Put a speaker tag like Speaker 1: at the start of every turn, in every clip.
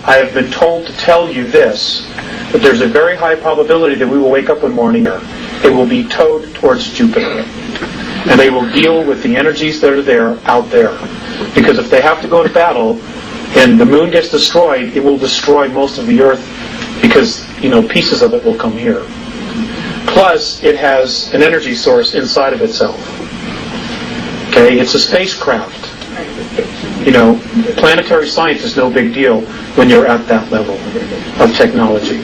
Speaker 1: I have been told to tell you this, that there's a very high probability that we will wake up one morning here. It will be towed towards Jupiter. And they will deal with the energies that are there, out there. Because if they have to go to battle, and the moon gets destroyed, it will destroy most of the Earth, because, pieces of it will come here. Plus, it has an energy source inside of itself. Okay, it's a spacecraft. Planetary science is no big deal when you're at that level of technology.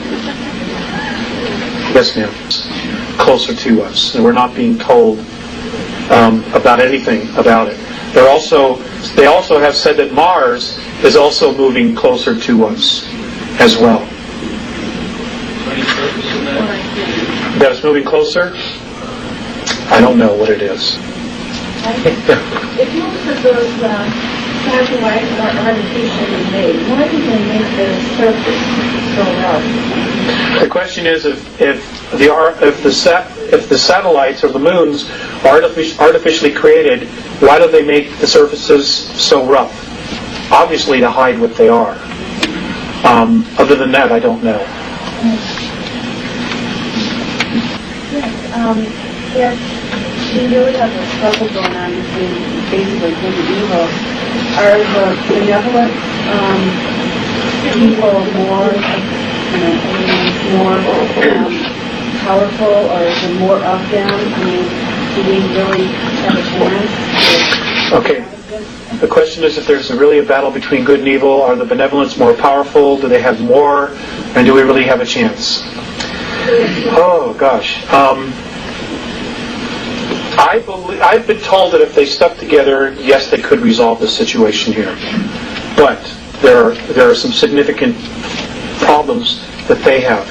Speaker 1: Yes, ma'am. Closer to us. And we're not being told about anything about it. They also have said that Mars is also moving closer to us as well. That it's moving closer? I don't know what it is.
Speaker 2: If most of those satellites are artificially made, why do they make the surface so rough?
Speaker 1: The question is, if the satellites or the moons are artificially created, why do they make the surfaces so rough? Obviously to hide what they are. Other than that, I don't know.
Speaker 2: Yes, we really have a struggle going on between basically good and evil. Are the benevolent people more powerful, or is there more of them? Do we really have a chance?
Speaker 1: Okay. The question is, if there's really a battle between good and evil, are the benevolents more powerful? Do they have more? And do we really have a chance? Oh, gosh. I've been told that if they stuck together, yes, they could resolve the situation here. But there are some significant problems that they have.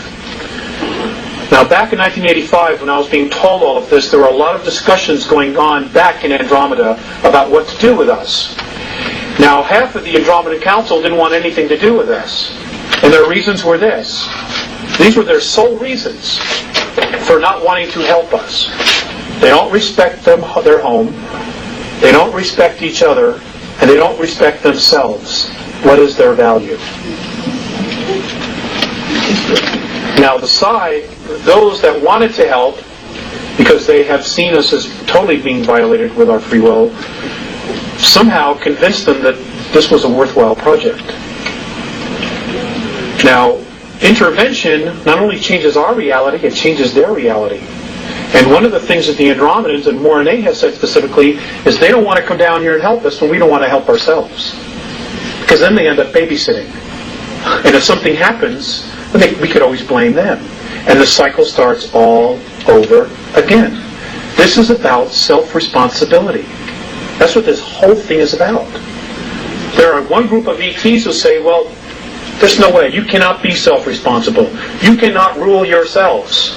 Speaker 1: Now, back in 1985, when I was being told all of this, there were a lot of discussions going on back in Andromeda about what to do with us. Now, half of the Andromedan Council didn't want anything to do with us. And their reasons were this. These were their sole reasons for not wanting to help us. They don't respect their home, they don't respect each other, and they don't respect themselves. What is their value? Now, those that wanted to help, because they have seen us as totally being violated with our free will, somehow convinced them that this was a worthwhile project. Now, intervention not only changes our reality, it changes their reality. And one of the things that the Andromedans and Morine has said specifically is they don't want to come down here and help us when we don't want to help ourselves. Because then they end up babysitting. And if something happens, we could always blame them. And the cycle starts all over again. This is about self-responsibility. That's what this whole thing is about. There are one group of ETs who say, well, there's no way. You cannot be self-responsible. You cannot rule yourselves.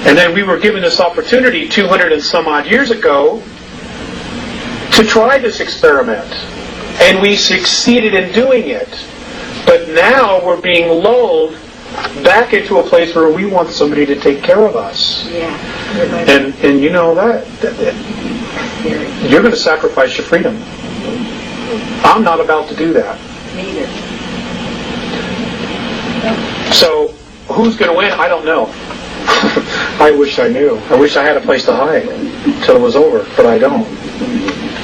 Speaker 1: And then we were given this opportunity 200 and some odd years ago to try this experiment. And we succeeded in doing it. But now we're being lulled back into a place where we want somebody to take care of us.
Speaker 2: Yeah.
Speaker 1: And you know that you're going to sacrifice your freedom. I'm not about to do that.
Speaker 2: Neither.
Speaker 1: So who's going to win? I don't know. I wish I knew. I wish I had a place to hide till it was over, but I don't.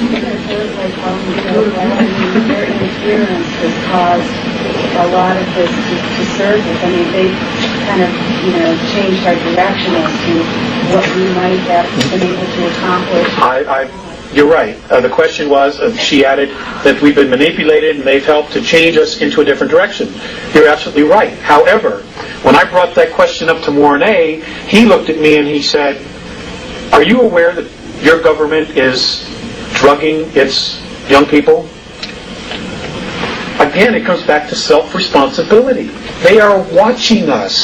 Speaker 2: Their interference has caused a lot of this to surface. I mean, they've kind of, changed our direction as to what we might have been able to accomplish.
Speaker 1: You're right. The question was, she added, that we've been manipulated and they've helped to change us into a different direction. You're absolutely right. However, when I brought that question up to Mornay, he looked at me and he said, are you aware that your government is drugging its young people? Again, it comes back to self-responsibility. They are watching us.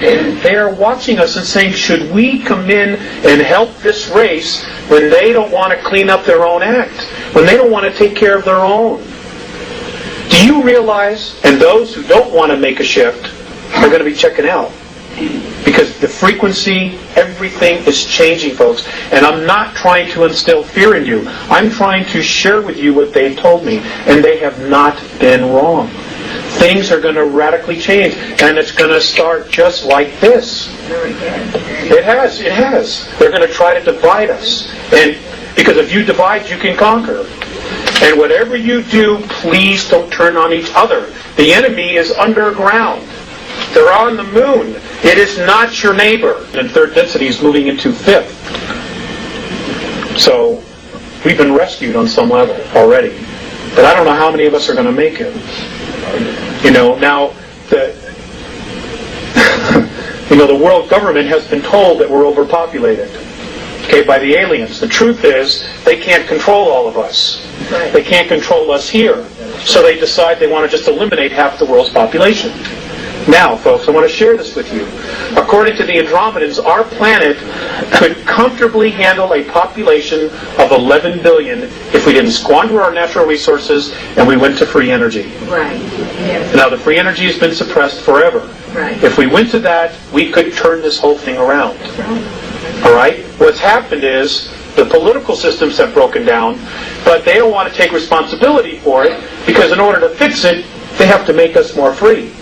Speaker 1: They are watching us and saying, should we come in and help this race when they don't want to clean up their own act? When they don't want to take care of their own? Do you realize, and those who don't want to make a shift are going to be checking out? Because the frequency, every Everything is changing, folks. And I'm not trying to instill fear in you. I'm trying to share with you what they've told me. And they have not been wrong. Things are going to radically change. And it's going to start just like this. It has. They're going to try to divide us. And because if you divide, you can conquer. And whatever you do, please don't turn on each other. The enemy is underground. They're on the moon. It is not your neighbor. And third density is moving into fifth. So, we've been rescued on some level already. But I don't know how many of us are going to make it. Now, the world government has been told that we're overpopulated. Okay, by the aliens. The truth is, they can't control all of us.
Speaker 2: Right.
Speaker 1: They can't control us here. So they decide they want to just eliminate half the world's population. Now, folks, I want to share this with you. According to the Andromedans, our planet could comfortably handle a population of 11 billion if we didn't squander our natural resources and we went to free energy.
Speaker 2: Right. Yes.
Speaker 1: Now, the free energy has been suppressed forever.
Speaker 2: Right.
Speaker 1: If we went to that, we could turn this whole thing around.
Speaker 2: Right.
Speaker 1: All right? What's happened is the political systems have broken down, but they don't want to take responsibility for it because in order to fix it, they have to make us more free.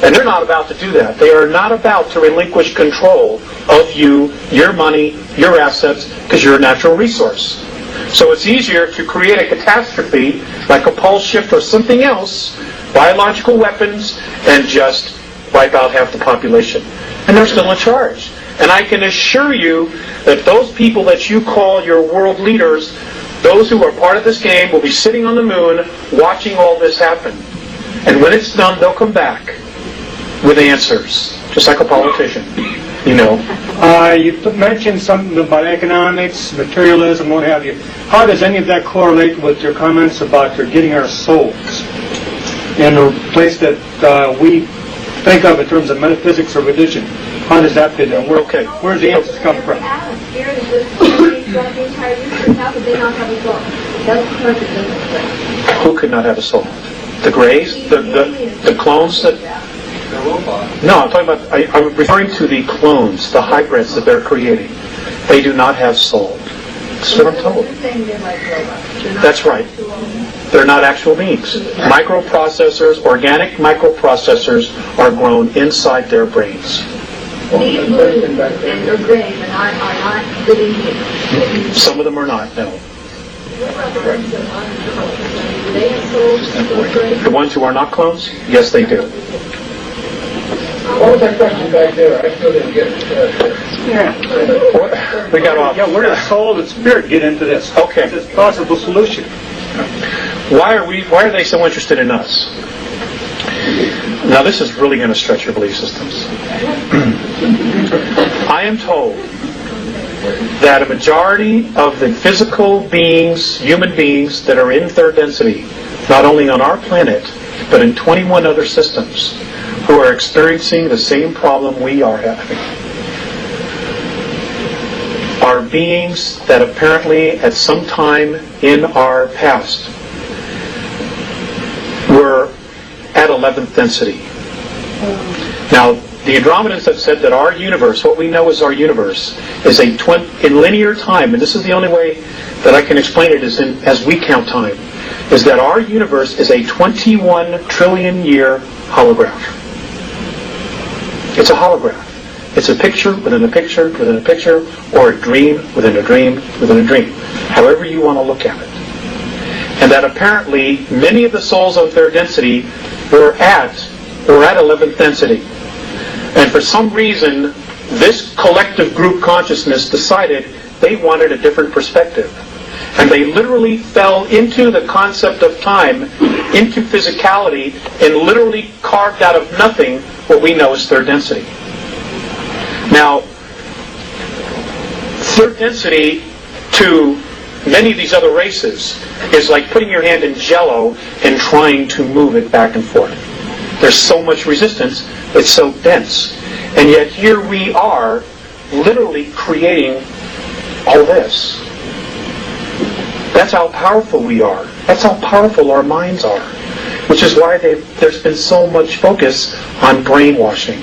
Speaker 1: And they're not about to do that. They are not about to relinquish control of you, your money, your assets, because you're a natural resource. So it's easier to create a catastrophe, like a pole shift or something else, biological weapons, and just wipe out half the population. And they're still in charge. And I can assure you that those people that you call your world leaders, those who are part of this game, will be sitting on the moon watching all this happen. And when it's done, they'll come back with answers, just like a politician,
Speaker 3: You mentioned something about economics, materialism, what have you. How does any of that correlate with your comments about getting our souls in a place that we think of in terms of metaphysics or religion? How does that fit in?
Speaker 1: Okay.
Speaker 3: Where does the answers come from?
Speaker 4: Spirit is just the entire universe. How could they not have a soul? That's perfect.
Speaker 1: Who could not have a soul? The Greys? The clones that... No, I'm talking about, I'm referring to the clones, the hybrids that they're creating. They do not have soul. That's what I'm told. That's right. They're not actual beings. Microprocessors, organic microprocessors are grown inside their brains.
Speaker 4: These blues and their grays are not living beings.
Speaker 1: Some of them are not, no.
Speaker 4: What about the ones that aren't? Do they have souls? Those grays?
Speaker 1: The ones who are not clones? Yes, they do.
Speaker 5: What was that question back there? I still didn't get it.
Speaker 1: We got off.
Speaker 3: Yeah, where does soul and spirit get into this?
Speaker 1: Okay.
Speaker 3: It's a possible solution.
Speaker 1: Why are they so interested in us? Now this is really going to stretch your belief systems. I am told that a majority of the physical beings, human beings that are in third density, not only on our planet, but in 21 other systems, who are experiencing the same problem we are having, are beings that apparently at some time in our past were at 11th density. Now, the Andromedans have said that our universe, what we know as our universe, is in linear time, and this is the only way that I can explain it is as we count time, is that our universe is a 21 trillion year holograph. It's a holograph. It's a picture within a picture within a picture, or a dream within a dream within a dream, however you want to look at it. And that apparently many of the souls on third density were at 11th density. And for some reason, this collective group consciousness decided they wanted a different perspective. And they literally fell into the concept of time, into physicality, and literally carved out of nothing what we know as third density. Now, third density to many of these other races is like putting your hand in Jell-O and trying to move it back and forth. There's so much resistance, it's so dense. And yet here we are, literally creating all this. That's how powerful we are. That's how powerful our minds are. Which is why there's been so much focus on brainwashing.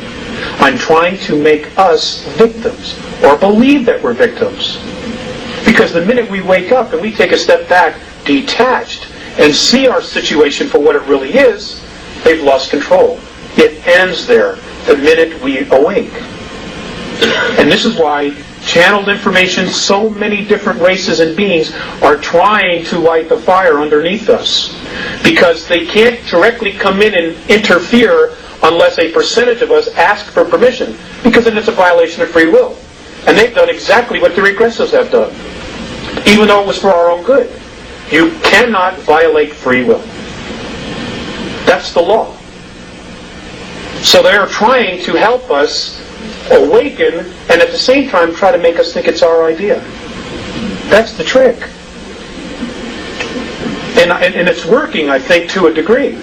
Speaker 1: on trying to make us victims, or believe that we're victims. Because the minute we wake up and we take a step back, detached, and see our situation for what it really is, they've lost control. It ends there the minute we awake. And this is why channeled information, so many different races and beings are trying to light the fire underneath us. Because they can't directly come in and interfere unless a percentage of us ask for permission. Because then it's a violation of free will. And they've done exactly what the regressives have done. Even though it was for our own good. You cannot violate free will. That's the law. So they're trying to help us awaken and at the same time try to make us think it's our idea. That's the trick. And it's working, I think, to a degree.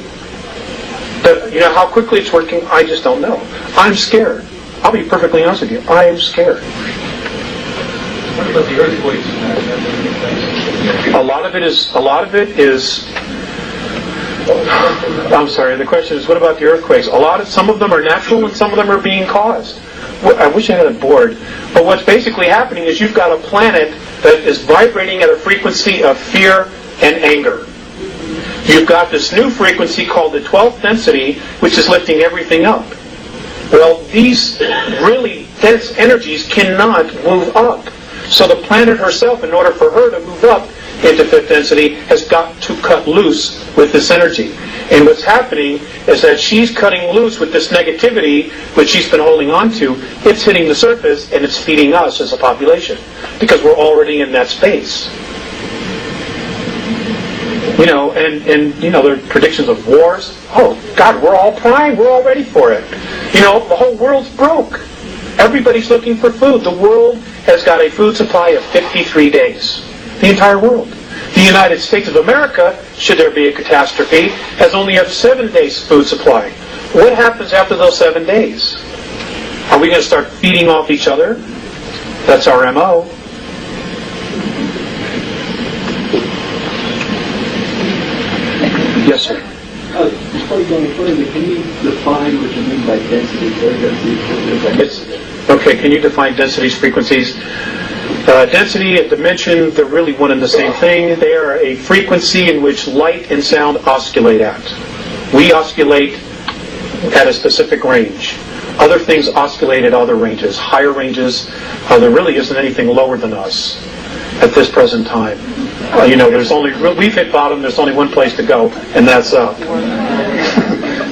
Speaker 1: But, how quickly it's working, I just don't know. I'm scared. I'll be perfectly honest with you. I am scared.
Speaker 5: What about the earthquakes?
Speaker 1: A lot of it is. I'm sorry. The question is, what about the earthquakes? Some of them are natural, and some of them are being caused. I wish I had a board. But what's basically happening is you've got a planet that is vibrating at a frequency of fear and anger. You've got this new frequency called the 12th density, which is lifting everything up. Well, these really dense energies cannot move up. So the planet herself, in order for her to move up into 5th density, has got to cut loose with this energy. And what's happening is that she's cutting loose with this negativity, which she's been holding on to. It's hitting the surface, and it's feeding us as a population. Because we're already in that space. There are predictions of wars. Oh, God, we're all primed. We're all ready for it. The whole world's broke. Everybody's looking for food. The world has got a food supply of 53 days. The entire world. The United States of America, should there be a catastrophe, has only a 7 days food supply. What happens after those 7 days? Are we going to start feeding off each other? That's our MO. Yes, sir.
Speaker 6: Before you go any further, can you define what you mean by density?
Speaker 1: Okay, can you define densities, frequencies? Density and dimension, they're really one and the same thing. They are a frequency in which light and sound oscillate at. We oscillate at a specific range. Other things oscillate at other ranges, higher ranges. There really isn't anything lower than us at this present time. We've hit bottom, there's only one place to go, and that's up.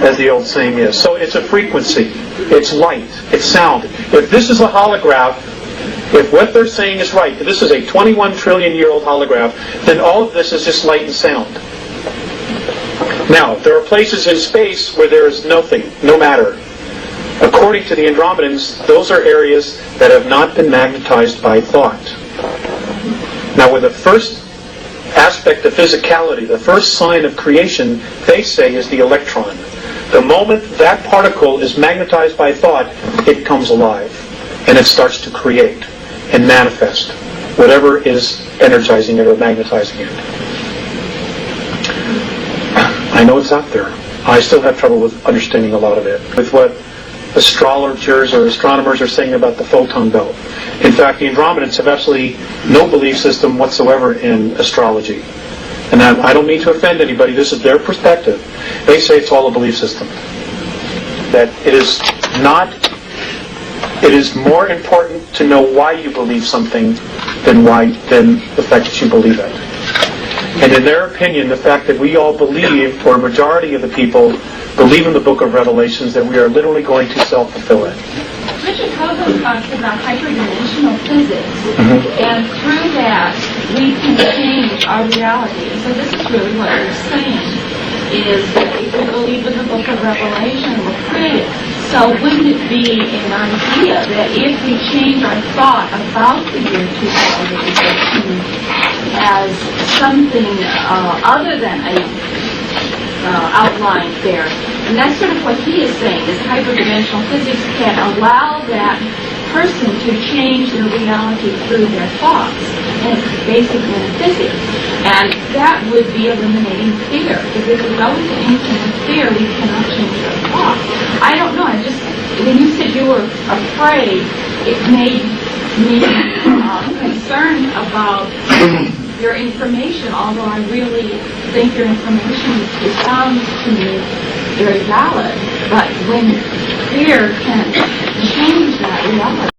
Speaker 1: As the old saying is. So it's a frequency. It's light. It's sound. If this is a holograph, if what they're saying is right, if this is a 21 trillion-year-old holograph, then all of this is just light and sound. Now, there are places in space where there is nothing, no matter. According to the Andromedans, those are areas that have not been magnetized by thought. Now, with the first aspect of physicality, the first sign of creation, they say, is the electron. The moment that particle is magnetized by thought, it comes alive. And it starts to create and manifest whatever is energizing it or magnetizing it. I know it's out there. I still have trouble with understanding a lot of it. With what astrologers or astronomers are saying about the photon belt. In fact, the Andromedans have absolutely no belief system whatsoever in astrology. And I don't mean to offend anybody, this is their perspective. They say it's all a belief system. That it is more important to know why you believe something than the fact that you believe it. And in their opinion, the fact that we all believe, or a majority of the people believe in the book of Revelations, that we are literally going to self-fulfill it.
Speaker 7: Richard Coco talks about hyperdimensional physics, and through that we can change our reality. So this is really what we're saying, is that if we believe in the book of Revelation, we're created. So wouldn't it be an idea that if we change our thought about the year 2015 as something other than a outline there, and that's sort of what he is saying, is hyperdimensional physics can allow that person to change their reality through their thoughts, and it's basic metaphysics. And that would be eliminating fear, because if we go into infinite fear, we cannot change our thoughts. I don't know, when you said you were afraid, it made me concerned about your information, although I really think your information sounds to me very valid. But when fear can change that reality,